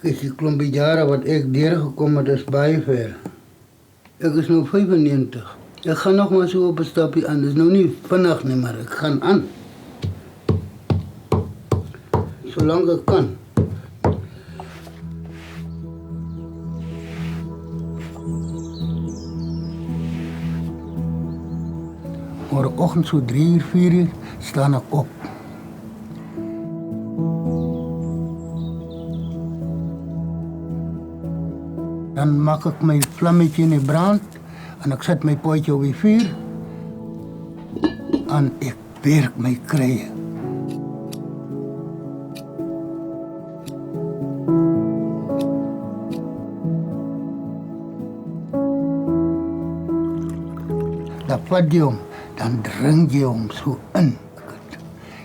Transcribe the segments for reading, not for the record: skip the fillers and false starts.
Kijk, die klompie jare wat ek deurgekom het is baie ver. Ek is nou 95. Ek gaan nog maar so op 'n stapie aan. Dit is nou nie vinnig nie, maar ek gaan aan. Zolang ek kan. Morgenoggend so 3 uur, 4 uur staan ek op. Dan maak ek my vlammetje in die brand en ek sit my potjie op die vuur en ek werk my krye. Dan vat jy hom, dan drink jy hom so in.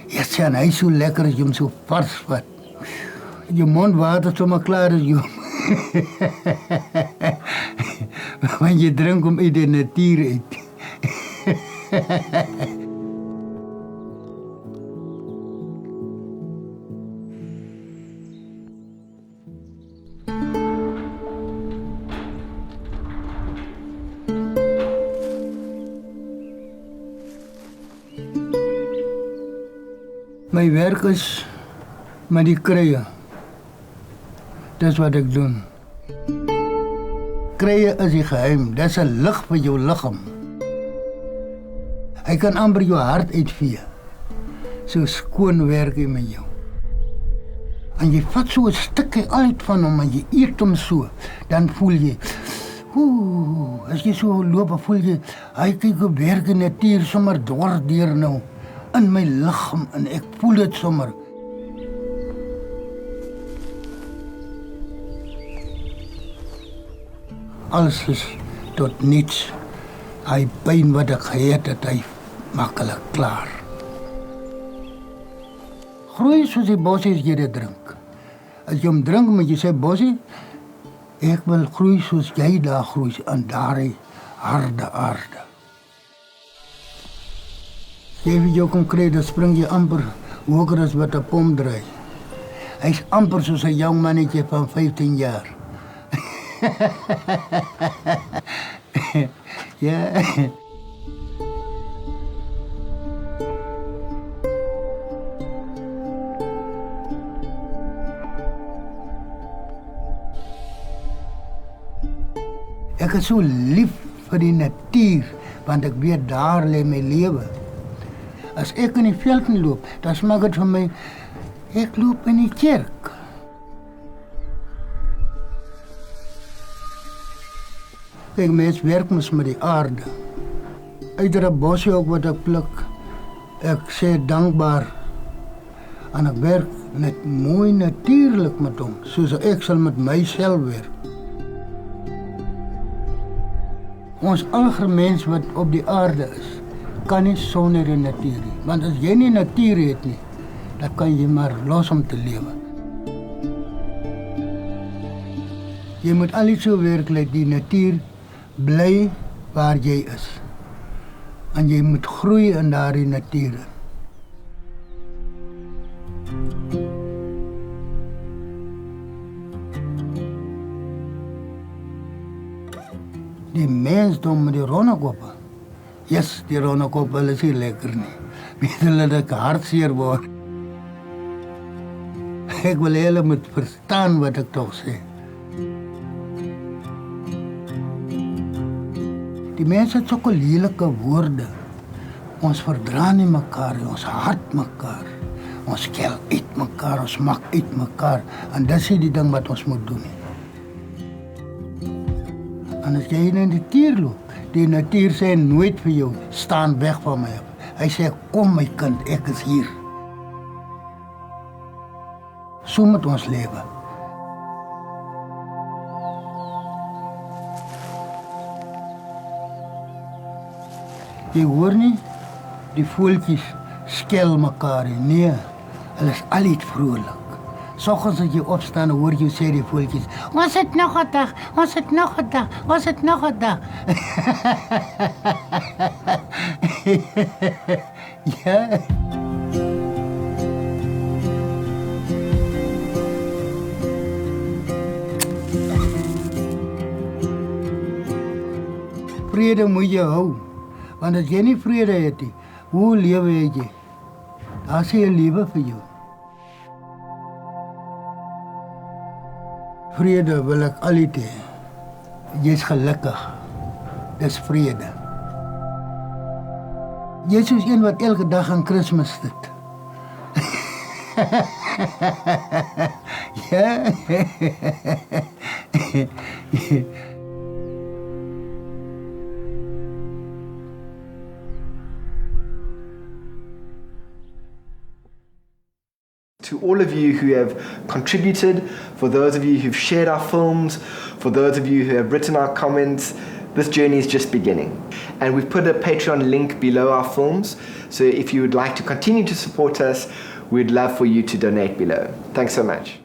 Ja, sien, hy is so lekker as jy hom so vars vat. Je mond water sommer klaar is jy. Want je drinkt hem uit de natuur uit. Mijn werk is met die kraaien. Dat is wat ik doe. Kraaien is die geheim. Dat is een licht voor jouw lichaam. Hij kan amper jouw hart uitvee. Zo schoon werken met jou. En je vat zo een stukje uit van hem en je eet hem zo. Dan voel je... als je zo loopt, voel je... Hij kijkt op werken natuur sommer dwars deur nou. In mijn lichaam en ik voel het sommer. Alles is tot niets. Hij pijn wat ik gehad het, hij makkelijk klaar. Groei soos die bosie as jy dit drink. As jy hom drink, moet jy sê, bosie, ek wil groei soos jy daar groei, aan daardie harde aarde. Jy weet jou kon kry, dan spring jy amper hoger as wat 'n pom draai. Hy is amper soos 'n jong mannetje van 15 jaar. Ja. Ek is so lief vir die natuur, want ek weet daar lê my lewe. As ek in die veld loop, dan smaak dit vir my, ek loop in die kerk. Kijk, mens werk mos met die aarde. Uit 'n bosie ook wat ek pluk, ek sê dankbaar. En ek werk net mooi natuurlik met hom, soos ek sal met myself werk. Ons algemene mens wat op die aarde is, kan nie sonder die natuur nie. Want as jy nie natuur het nie, dan kan jy maar los om te lewe. Jy moet al iets so werk dat die natuur bly waar jy is. En jy moet groei in daardie natuur. Die mensdom met die ronnekoppe. Yes, die ronnekoppe is nie lekker nie. Weet hulle dat ek hartseer word. Ek wil hulle moet verstaan wat ek toch sê. Die mense het sulke lelike woorde. Ons verdra nie mekaar, ons haat mekaar. Ons kel uit mekaar, ons maak uit mekaar. En dis die ding wat ons moet doen. En as jy in die natuur loop, die natuur sê nooit vir jou, staan weg van my. Hy sê, kom my kind, ek is hier. So moet ons lewe. Jy hoor nie, die voeltjies skel mekaar nie. Nee, hulle is altyd vrolik. Soggens as jy opstaan, hoor jy sê die voeltjies, ons het nog 'n dag, ons het nog 'n dag, ons het nog 'n dag. Ja. vrede moet jy hou. Want as jy nie vrede het nie, hoe lewe jy? Daar is nie 'n lewe vir jou. Vrede wil ek altyd hê. Jy's gelukkig. Dis vrede. Jy is soos een wat elke dag aan Kersfees sit. Ja. To all of you who have contributed, for those of you who've shared our films, for those of you who have written our comments, this journey is just beginning. And we've put a Patreon link below our films, so if you would like to continue to support us, we'd love for you to donate below. Thanks so much.